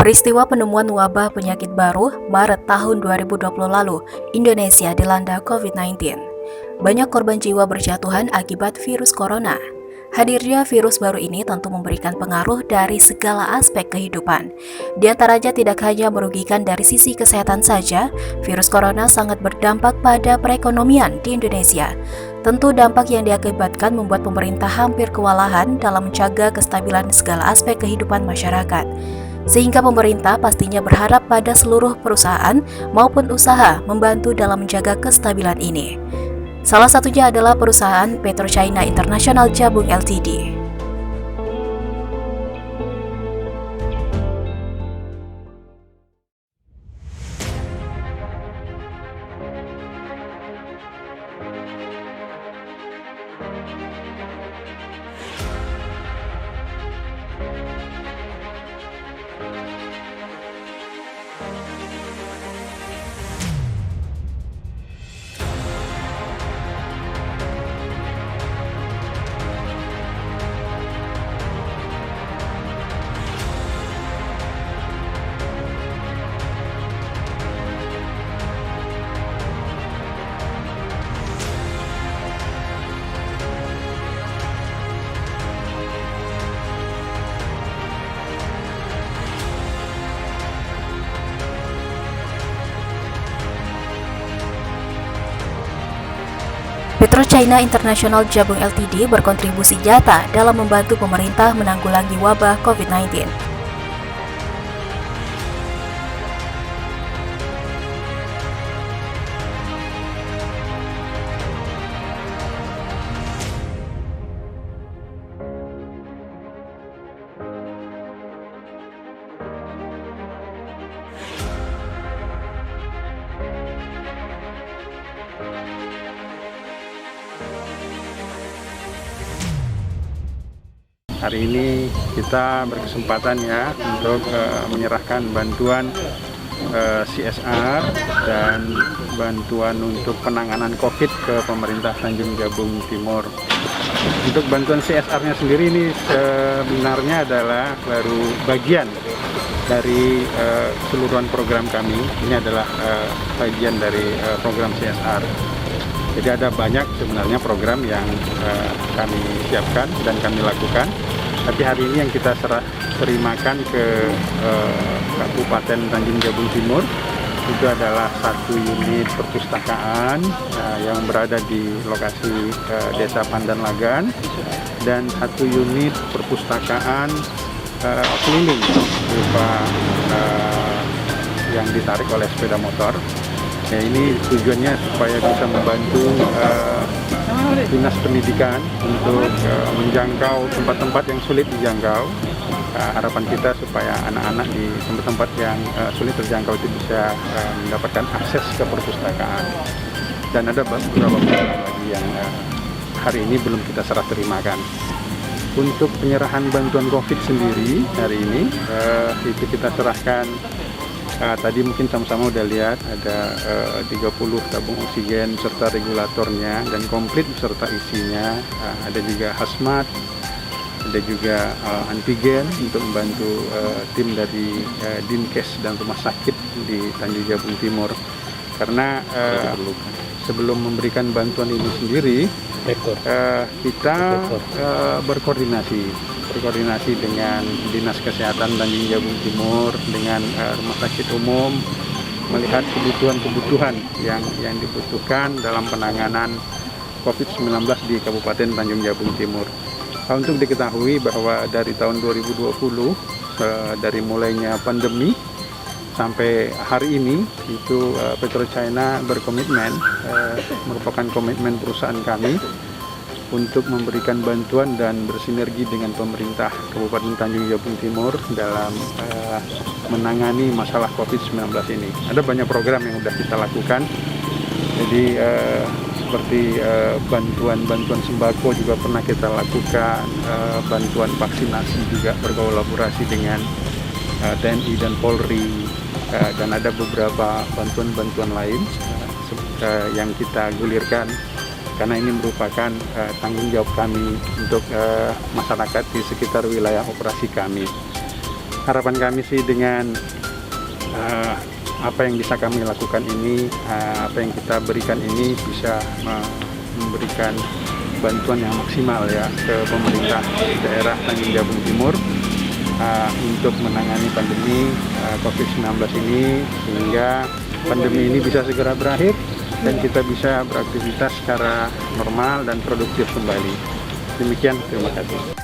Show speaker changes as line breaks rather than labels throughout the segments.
Peristiwa penemuan wabah penyakit baru Maret tahun 2020 lalu, Indonesia dilanda COVID-19. Banyak korban jiwa berjatuhan akibat virus corona. Hadirnya virus baru ini tentu memberikan pengaruh dari segala aspek kehidupan. Di antaranya tidak hanya merugikan dari sisi kesehatan saja, virus corona sangat berdampak pada perekonomian di Indonesia. Tentu dampak yang diakibatkan membuat pemerintah hampir kewalahan dalam menjaga kestabilan segala aspek kehidupan masyarakat. Sehingga pemerintah pastinya berharap pada seluruh perusahaan maupun usaha membantu dalam menjaga kestabilan ini. Salah satunya adalah perusahaan PetroChina International Jabung Ltd. PetroChina International Jabung Ltd berkontribusi nyata dalam membantu pemerintah menanggulangi wabah COVID-19.
Hari ini kita berkesempatan ya untuk menyerahkan bantuan CSR dan bantuan untuk penanganan COVID ke pemerintah Tanjung Jabung Timur. Untuk bantuan CSR-nya sendiri ini sebenarnya adalah baru bagian dari keseluruhan program kami. Ini adalah bagian dari program CSR. Jadi ada banyak sebenarnya program yang kami siapkan dan kami lakukan. Tapi hari ini yang kita terimakan ke Kabupaten Tanjung Jabung Timur itu adalah satu unit perpustakaan yang berada di lokasi Desa Pandan Lagan dan satu unit perpustakaan keliling berupa yang ditarik oleh sepeda motor. Ya, ini tujuannya supaya bisa membantu Dinas Pendidikan untuk menjangkau tempat-tempat yang sulit dijangkau. Harapan kita supaya anak-anak di tempat-tempat yang sulit terjangkau itu bisa mendapatkan akses ke perpustakaan. Dan ada beberapa program lagi yang hari ini belum kita serah terimakan. Untuk penyerahan bantuan COVID sendiri hari ini itu kita serahkan. Tadi mungkin sama-sama udah lihat ada 30 tabung oksigen serta regulatornya dan komplit beserta isinya. Ada juga hazmat, ada juga antigen untuk membantu tim dari Dinkes dan rumah sakit di Tanjung Jabung Timur. Karena sebelum memberikan bantuan ini sendiri, kita berkoordinasi dengan Dinas Kesehatan Tanjung Jabung Timur, dengan Rumah Sakit Umum, melihat kebutuhan yang dibutuhkan dalam penanganan COVID-19 di Kabupaten Tanjung Jabung Timur. Untuk diketahui bahwa dari tahun 2020, dari mulainya pandemi sampai hari ini, itu PetroChina berkomitmen, merupakan komitmen perusahaan kami untuk memberikan bantuan dan bersinergi dengan pemerintah Kabupaten Tanjung Jabung Timur dalam menangani masalah COVID-19 ini. Ada banyak program yang sudah kita lakukan, jadi seperti bantuan sembako juga pernah kita lakukan, bantuan vaksinasi juga berkolaborasi dengan TNI dan Polri, dan ada beberapa bantuan-bantuan lain yang kita gulirkan karena ini merupakan tanggung jawab kami untuk masyarakat di sekitar wilayah operasi kami. harapan kami sih dengan apa yang bisa kami lakukan ini, apa yang kita berikan ini bisa memberikan bantuan yang maksimal ya ke pemerintah daerah Tanjung Jabung Timur untuk menangani pandemi COVID-19 ini, sehingga pandemi ini bisa segera berakhir dan kita bisa beraktivitas secara normal dan produktif kembali. Demikian, terima kasih.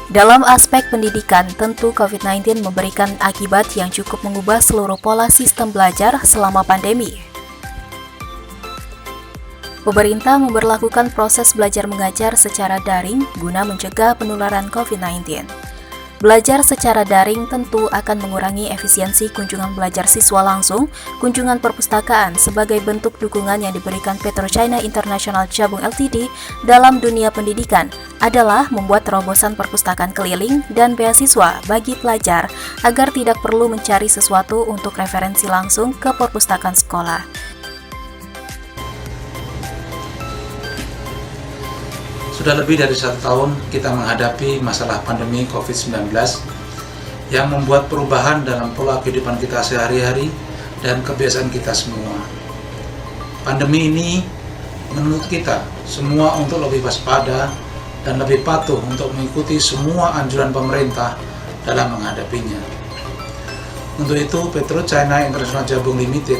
Dalam aspek pendidikan, tentu COVID-19 memberikan akibat yang cukup mengubah seluruh pola sistem belajar selama pandemi. Pemerintah memberlakukan proses belajar mengajar secara daring guna mencegah penularan COVID-19. Belajar secara daring tentu akan mengurangi efisiensi kunjungan belajar siswa langsung. Kunjungan perpustakaan sebagai bentuk dukungan yang diberikan PetroChina International Jabung Ltd dalam dunia pendidikan adalah membuat terobosan perpustakaan keliling dan beasiswa bagi pelajar agar tidak perlu mencari sesuatu untuk referensi langsung ke perpustakaan sekolah.
Sudah lebih dari 1 tahun kita menghadapi masalah pandemi COVID-19 yang membuat perubahan dalam pola kehidupan kita sehari-hari dan kebiasaan kita semua. Pandemi ini menuntut kita semua untuk lebih waspada dan lebih patuh untuk mengikuti semua anjuran pemerintah dalam menghadapinya. Untuk itu, PetroChina International Jabung Limited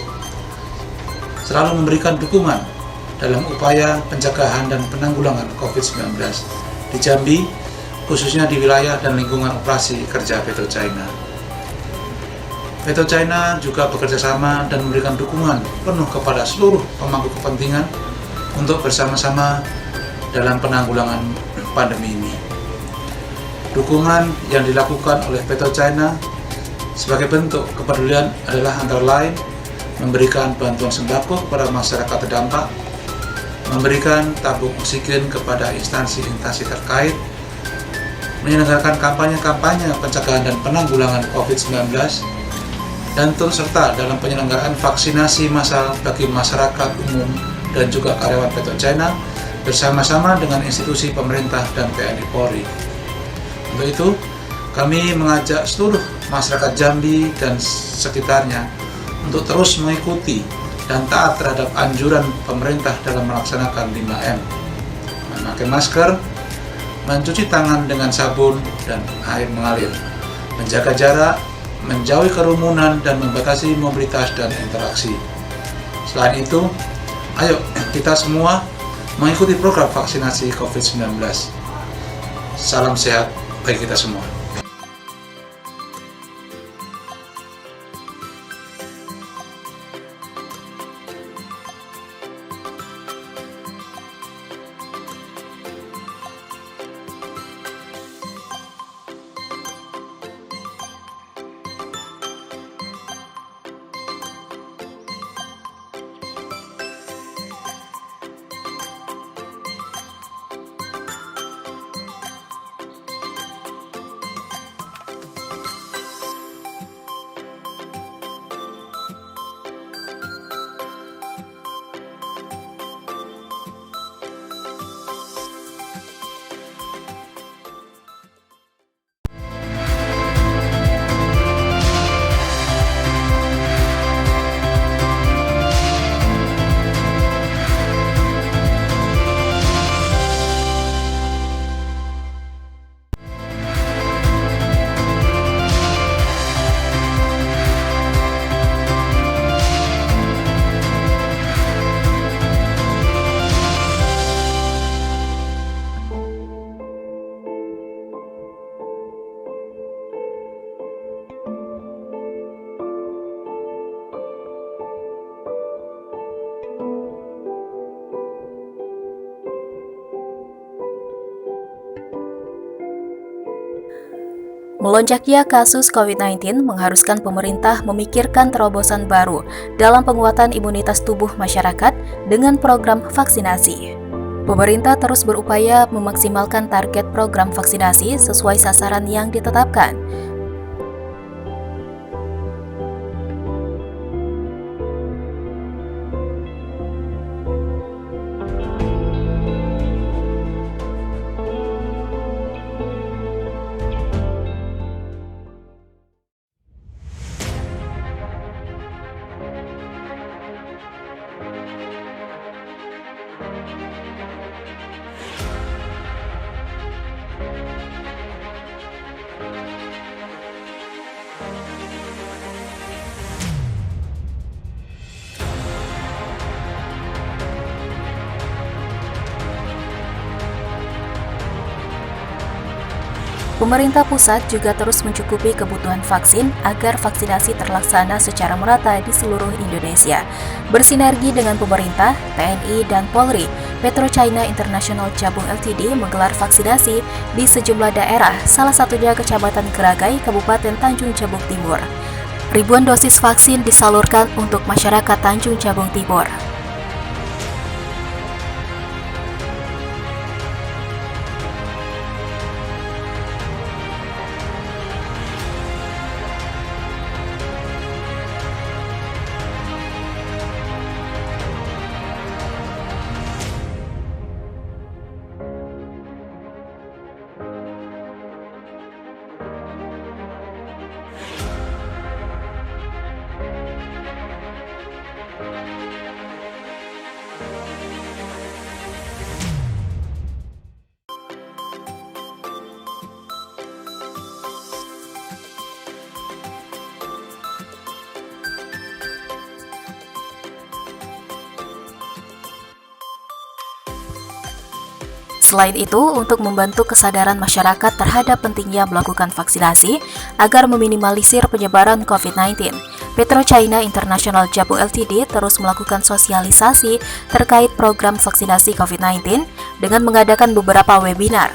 selalu memberikan dukungan dalam upaya pencegahan dan penanggulangan COVID-19 di Jambi, khususnya di wilayah dan lingkungan operasi kerja PetroChina. PetroChina juga bekerjasama dan memberikan dukungan penuh kepada seluruh pemangku kepentingan untuk bersama-sama dalam penanggulangan pandemi ini. Dukungan yang dilakukan oleh PetroChina sebagai bentuk kepedulian adalah antara lain memberikan bantuan sembako kepada masyarakat terdampak, memberikan tabung oksigen kepada instansi-instansi terkait, menyelenggarakan kampanye-kampanye pencegahan dan penanggulangan COVID-19, dan turut serta dalam penyelenggaraan vaksinasi massal bagi masyarakat umum dan juga karyawan PetroChina bersama-sama dengan institusi pemerintah dan TNI Polri. Untuk itu, kami mengajak seluruh masyarakat Jambi dan sekitarnya untuk terus mengikuti dan taat terhadap anjuran pemerintah dalam melaksanakan 5M, memakai masker, mencuci tangan dengan sabun dan air mengalir, menjaga jarak, menjauhi kerumunan dan membatasi mobilitas dan interaksi. Selain itu, ayo kita semua mengikuti program vaksinasi COVID-19. Salam sehat bagi kita semua.
Melonjaknya kasus COVID-19 mengharuskan pemerintah memikirkan terobosan baru dalam penguatan imunitas tubuh masyarakat dengan program vaksinasi. Pemerintah terus berupaya memaksimalkan target program vaksinasi sesuai sasaran yang ditetapkan. Pemerintah pusat juga terus mencukupi kebutuhan vaksin agar vaksinasi terlaksana secara merata di seluruh Indonesia. Bersinergi dengan pemerintah, TNI, dan Polri, PetroChina International Jabung Ltd menggelar vaksinasi di sejumlah daerah, salah satunya Kecamatan Geragai, Kabupaten Tanjung Jabung Timur. Ribuan dosis vaksin disalurkan untuk masyarakat Tanjung Jabung Timur. Selain itu, untuk membantu kesadaran masyarakat terhadap pentingnya melakukan vaksinasi agar meminimalisir penyebaran COVID-19, PetroChina International Jabung Ltd terus melakukan sosialisasi terkait program vaksinasi COVID-19 dengan mengadakan beberapa webinar.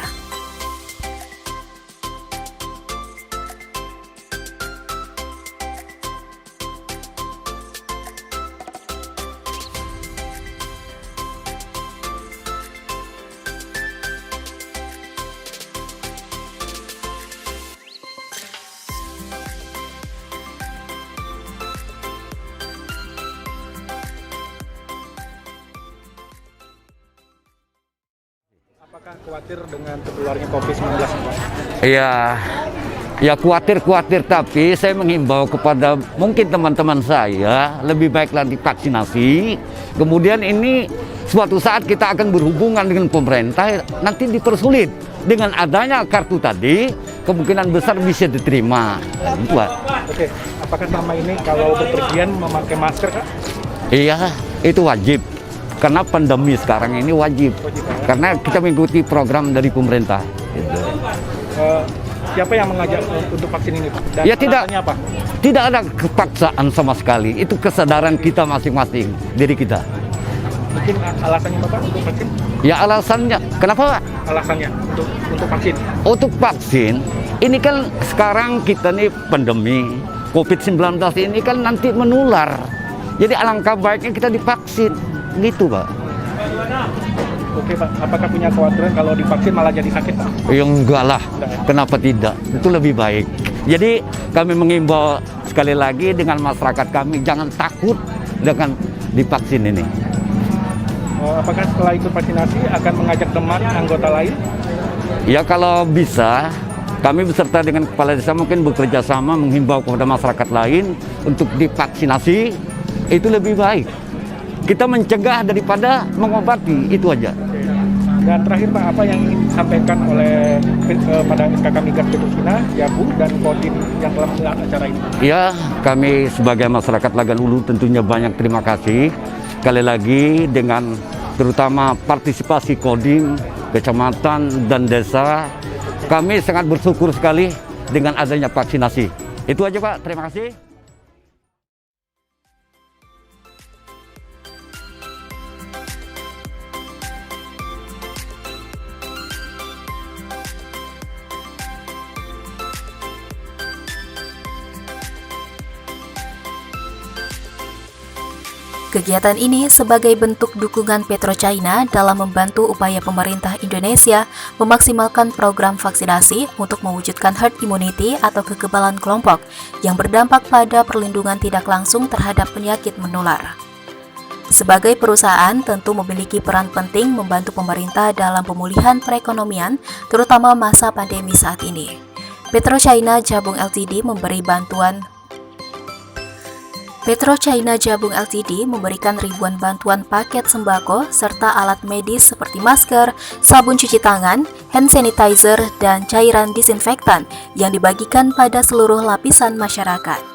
Apakah khawatir dengan tertularnya COVID-19, Pak?
Ya khawatir, tapi saya menghimbau kepada mungkin teman-teman saya lebih baiklah divaksinasi. Kemudian ini suatu saat kita akan berhubungan dengan pemerintah, nanti dipersulit. Dengan adanya kartu tadi, kemungkinan besar bisa diterima. Itu, Pak.
Oke, apakah selama ini kalau bepergian memakai masker, Kak?
Iya, itu wajib. Karena pandemi sekarang ini wajib. Karena kita mengikuti program dari pemerintah. Gitu.
Siapa yang mengajak untuk vaksin ini, Pak? Dan
Ya
apa?
Tidak ada kepaksaan sama sekali. Itu kesadaran kita masing-masing, diri kita.
Mungkin alasannya Bapak untuk vaksin?
Ya alasannya, kenapa Pak?
Alasannya untuk vaksin?
Untuk vaksin, ini kan sekarang kita nih pandemi COVID-19 ini kan nanti menular. Jadi alangkah baiknya kita divaksin. Gitu, Pak.
Oke, Pak. Apakah punya kekhawatiran kalau divaksin malah jadi sakit, Pak?
Ya enggak lah. Kenapa tidak? Itu lebih baik. Jadi kami mengimbau sekali lagi dengan masyarakat kami jangan takut dengan divaksin ini.
Apakah setelah ikut vaksinasi akan mengajak teman anggota lain?
Ya kalau bisa, kami beserta dengan kepala desa mungkin bekerja sama menghimbau kepada masyarakat lain untuk divaksinasi. Itu lebih baik. Kita mencegah daripada mengobati, itu aja.
Dan terakhir Pak, apa yang ingin disampaikan oleh pada SKK Migas PetroChina, Jabung, dan Kodim yang telah menggelar acara ini?
Ya, kami sebagai masyarakat Lagan Ulu tentunya banyak terima kasih. Sekali lagi dengan terutama partisipasi Kodim, kecamatan, dan desa, kami sangat bersyukur sekali dengan adanya vaksinasi. Itu aja Pak, terima kasih.
Kegiatan ini sebagai bentuk dukungan PetroChina dalam membantu upaya pemerintah Indonesia memaksimalkan program vaksinasi untuk mewujudkan herd immunity atau kekebalan kelompok yang berdampak pada perlindungan tidak langsung terhadap penyakit menular. Sebagai perusahaan tentu memiliki peran penting membantu pemerintah dalam pemulihan perekonomian, terutama masa pandemi saat ini. PetroChina Jabung Ltd memberikan ribuan bantuan paket sembako serta alat medis seperti masker, sabun cuci tangan, hand sanitizer, dan cairan disinfektan yang dibagikan pada seluruh lapisan masyarakat.